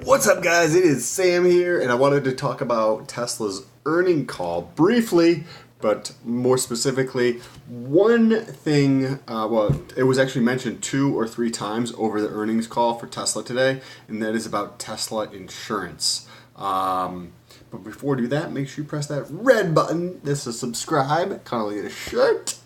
What's up, guys? It is Sam here, and I wanted to talk about Tesla's earning call briefly, but more specifically, one thing, it was actually mentioned 2 or 3 times over the earnings call for Tesla today, and that is about Tesla insurance. But before you do that, make sure you press that red button. This is subscribe, kind of like a shirt.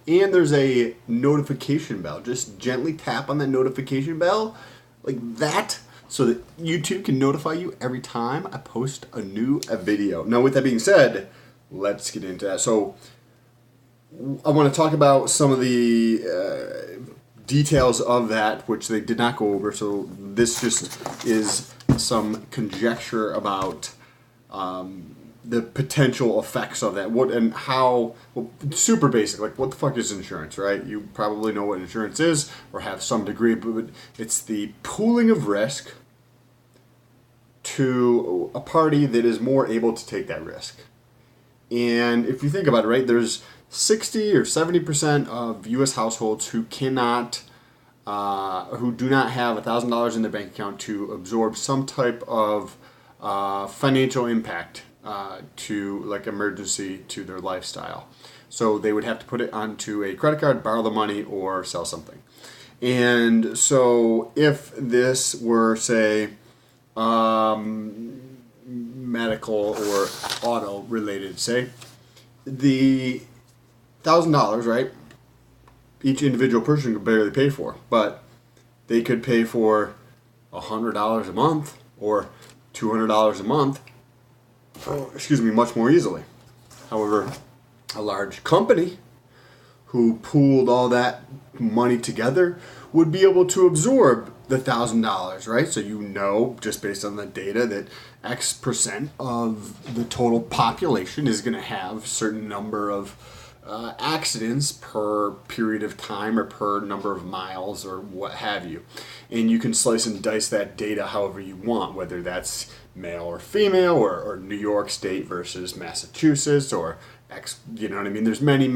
And there's a notification bell. Just gently tap on that notification bell, like that, so that YouTube can notify you every time I post a new video. Now, with that being said, let's get into that. So, I want to talk about some of the details of that, which they did not go over. So, this just is some conjecture about the potential effects of that. What and how, well, super basic, like what the fuck is insurance, right? You probably know what insurance is or have some degree, but it's the pooling of risk to a party that is more able to take that risk. And if you think about it, right, there's 60 or 70% of U.S. households who cannot, who do not have $1,000 in their bank account to absorb some type of financial impact to, like, emergency to their lifestyle. So they would have to put it onto a credit card, borrow the money, or sell something. And so if this were, say, medical or auto related, say, the $1,000, right, each individual person could barely pay for, but they could pay for $100 a month or $200 a month, much more easily. However, a large company who pooled all that money together would be able to absorb the $1,000, right? So you know, just based on the data, that X percent of the total population is going to have a certain number of accidents per period of time or per number of miles or what have you. And you can slice and dice that data however you want, whether that's male or female or New York State versus Massachusetts or X, you know what I mean? There's many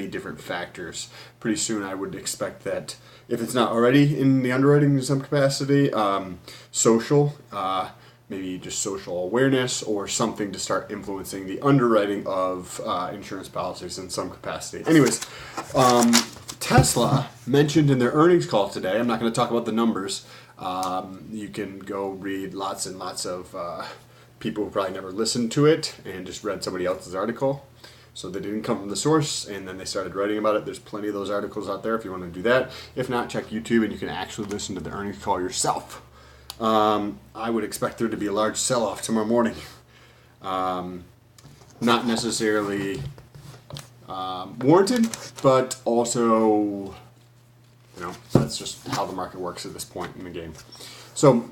different factors. Pretty soon I would expect that if it's not already in the underwriting in some capacity, social, maybe just social awareness or something to start influencing the underwriting of insurance policies in some capacity. Anyways, Tesla mentioned in their earnings call today, I'm not going to talk about the numbers. You can go read lots and lots of people who probably never listened to it and just read somebody else's article. So they didn't come from the source, and then they started writing about it. There's plenty of those articles out there if you want to do that. If not, check YouTube, and you can actually listen to the earnings call yourself. I would expect there to be a large sell-off tomorrow morning. Not necessarily warranted, but also, that's just how the market works at this point in the game. So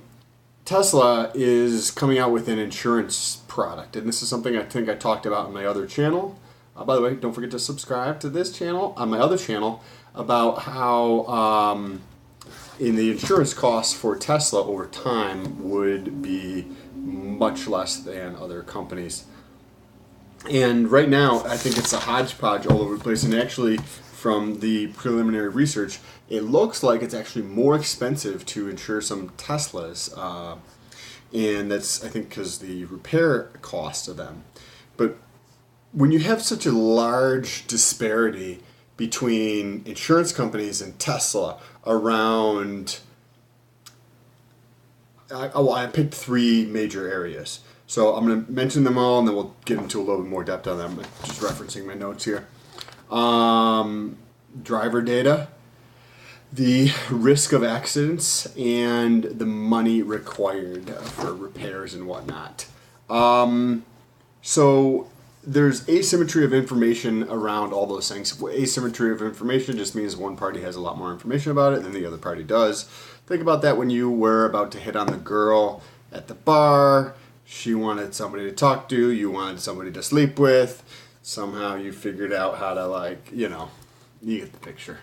Tesla is coming out with an insurance product, and this is something I think I talked about on my other channel. By the way, don't forget to subscribe to this channel on my other channel about how in the insurance costs for Tesla over time would be much less than other companies. And right now, I think it's a hodgepodge all over the place, and actually from the preliminary research, it looks like it's actually more expensive to insure some Teslas, and that's, I think, because the repair cost of them. But when you have such a large disparity between insurance companies and Tesla around, I picked 3 major areas. So I'm going to mention them all, and then we'll get into a little bit more depth on them, just referencing my notes here. Driver data, the risk of accidents, and the money required for repairs and whatnot. So there's asymmetry of information around all those things. Asymmetry of information just means one party has a lot more information about it than the other party does. Think about that when you were about to hit on the girl at the bar. She wanted somebody to talk to, you wanted somebody to sleep with. Somehow you figured out how to, you get the picture.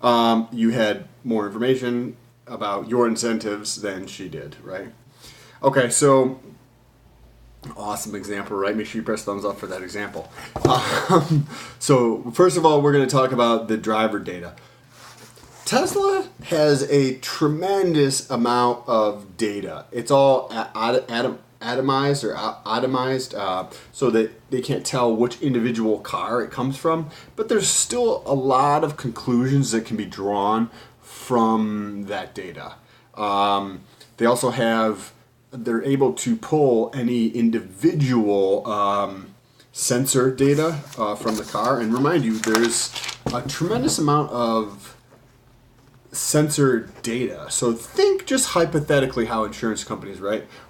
You had more information about your incentives than she did, right? Okay, so awesome example, right? Make sure you press thumbs up for that example. So first of all, we're going to talk about the driver data. Tesla has a tremendous amount of data. It's all atomized or atomized, so that they can't tell which individual car it comes from. But there's still a lot of conclusions that can be drawn from that data. They also they're able to pull any individual sensor data from the car. And remind you, there's a tremendous amount of sensor data. So think just hypothetically how insurance companies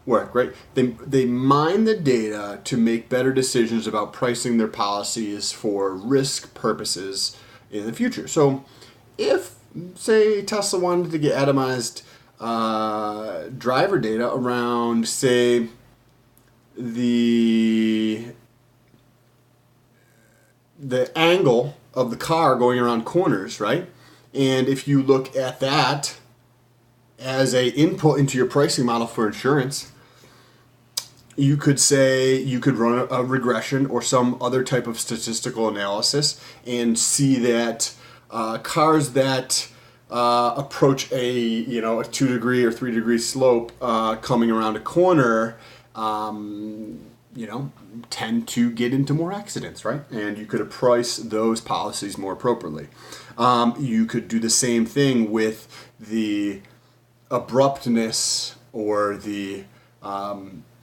work, right? They mine the data to make better decisions about pricing their policies for risk purposes in the future. So if, say, Tesla wanted to get atomized driver data around, say, the angle of the car going around corners, right? And if you look at that as a input into your pricing model for insurance, you could run a regression or some other type of statistical analysis and see that cars that approach a 2-degree or 3-degree slope coming around a corner, tend to get into more accidents, right? And you could price those policies more appropriately. You could do the same thing with the abruptness or the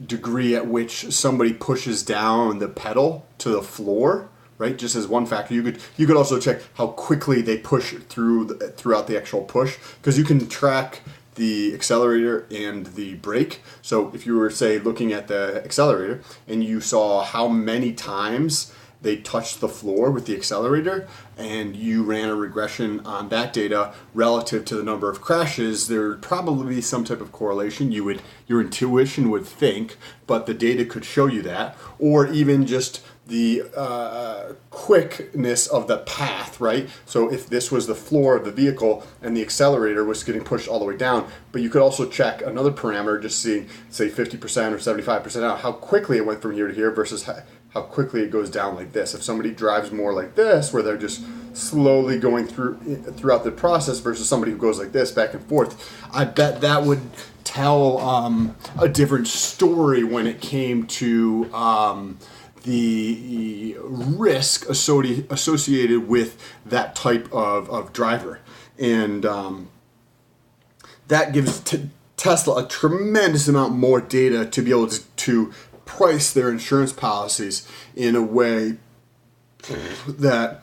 degree at which somebody pushes down the pedal to the floor, right? Just as one factor. You could also check how quickly they push throughout the actual push, because you can track the accelerator and the brake. So if you were, say, looking at the accelerator and you saw how many times they touched the floor with the accelerator, and you ran a regression on that data relative to the number of crashes, there would probably be some type of correlation. Your intuition would think, but the data could show you that, or even just the quickness of the path, right? So if this was the floor of the vehicle and the accelerator was getting pushed all the way down, but you could also check another parameter, just seeing, say, 50% or 75% out, how quickly it went from here to here versus how quickly it goes down like this. If somebody drives more like this, where they're just slowly going throughout the process, versus somebody who goes like this, back and forth, I bet that would tell a different story when it came to the risk associated with that type of driver. And that gives Tesla a tremendous amount more data to be able to price their insurance policies in a way that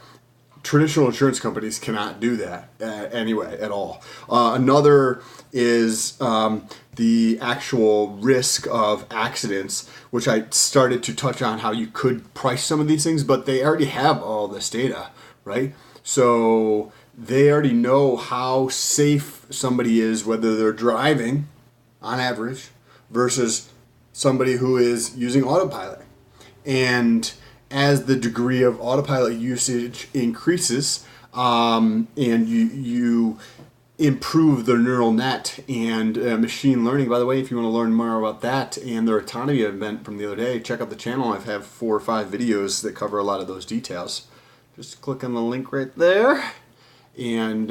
traditional insurance companies cannot do that anyway at all. Another is the actual risk of accidents, which I started to touch on how you could price some of these things, but they already have all this data, right? So they already know how safe somebody is, whether they're driving on average versus somebody who is using autopilot. And as the degree of autopilot usage increases, and you improve the neural net and machine learning. By the way, if you want to learn more about that and their autonomy event from the other day, check out the channel. I have 4 or 5 videos that cover a lot of those details. Just click on the link right there, and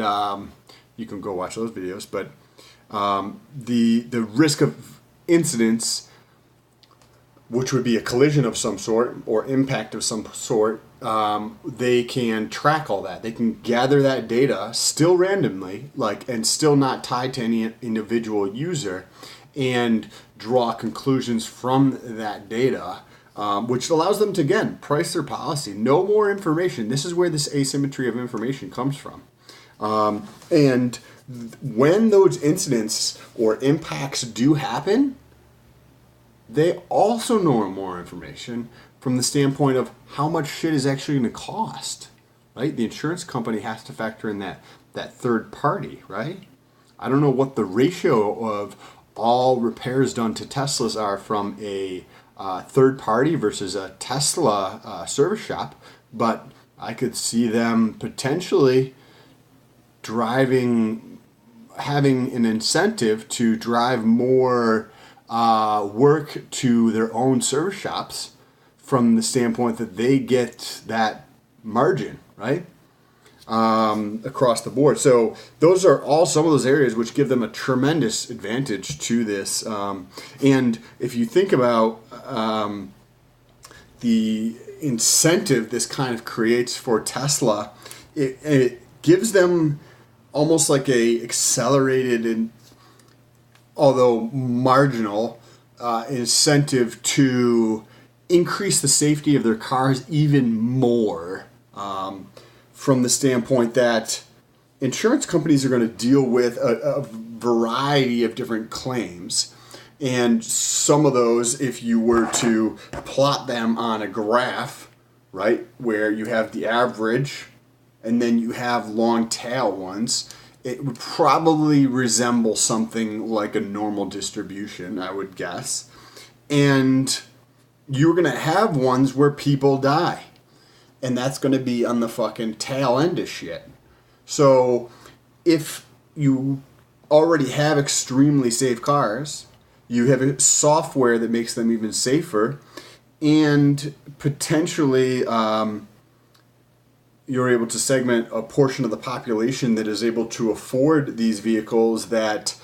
you can go watch those videos. But the risk of incidents, which would be a collision of some sort or impact of some sort, they can track all that. They can gather that data still randomly, and still not tied to any individual user, and draw conclusions from that data, which allows them to, again, price their policy. No more information. This is where this asymmetry of information comes from. And when those incidents or impacts do happen, they also know more information from the standpoint of how much shit is actually going to cost, right? The insurance company has to factor in that third party, right? I don't know what the ratio of all repairs done to Teslas are from a third party versus a Tesla service shop, but I could see them potentially having an incentive to drive more work to their own service shops, from the standpoint that they get that margin, right? across the board. So those are all some of those areas which give them a tremendous advantage to this. And if you think about the incentive this kind of creates for Tesla, it gives them almost like a accelerated and although marginal incentive to increase the safety of their cars even more, from the standpoint that insurance companies are going to deal with a variety of different claims. And some of those, if you were to plot them on a graph, right, where you have the average and then you have long tail ones, it would probably resemble something like a normal distribution, I would guess. And you're going to have ones where people die. And that's going to be on the fucking tail end of shit. So if you already have extremely safe cars, you have a software that makes them even safer, and potentially you're able to segment a portion of the population that is able to afford these vehicles that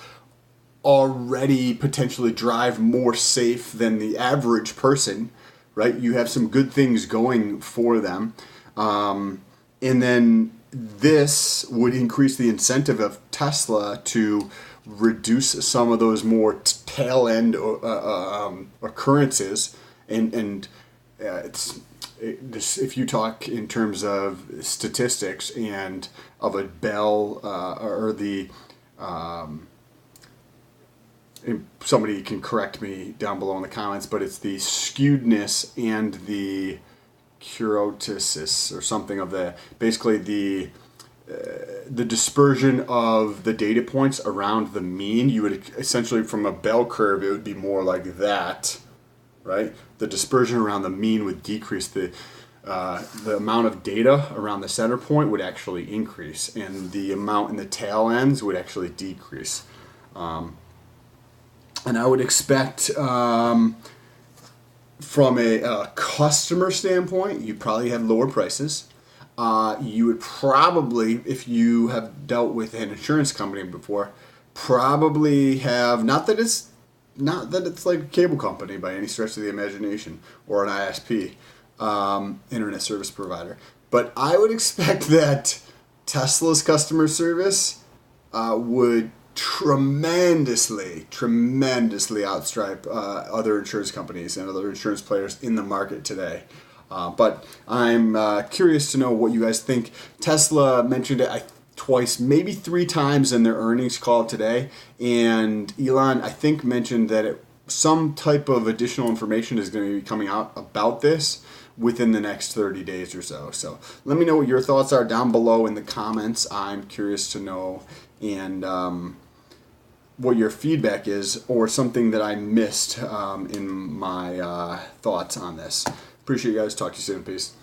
already potentially drive more safe than the average person, right? You have some good things going for them. And then this would increase the incentive of Tesla to reduce some of those more tail end occurrences. And if you talk in terms of statistics and of a Bell or the somebody can correct me down below in the comments, but it's the skewedness and the kurtosis or something of the basically the dispersion of the data points around the mean. You would essentially, from a bell curve, it would be more like that, right? The dispersion around the mean would decrease. The amount of data around the center point would actually increase, and the amount in the tail ends would actually decrease. And I would expect, from a customer standpoint, you probably have lower prices. You would probably, if you have dealt with an insurance company before, probably have, not that it's like a cable company by any stretch of the imagination, or an ISP, internet service provider, but I would expect that Tesla's customer service would tremendously outstrip other insurance companies and other insurance players in the market today. But I'm curious to know what you guys think. Tesla mentioned it twice, maybe 3 times in their earnings call today, and Elon, I think, mentioned that some type of additional information is going to be coming out about this within the next 30 days or so. So let me know what your thoughts are down below in the comments. I'm curious to know, and what your feedback is, or something that I missed in my thoughts on this. Appreciate you guys. Talk to you soon. Peace.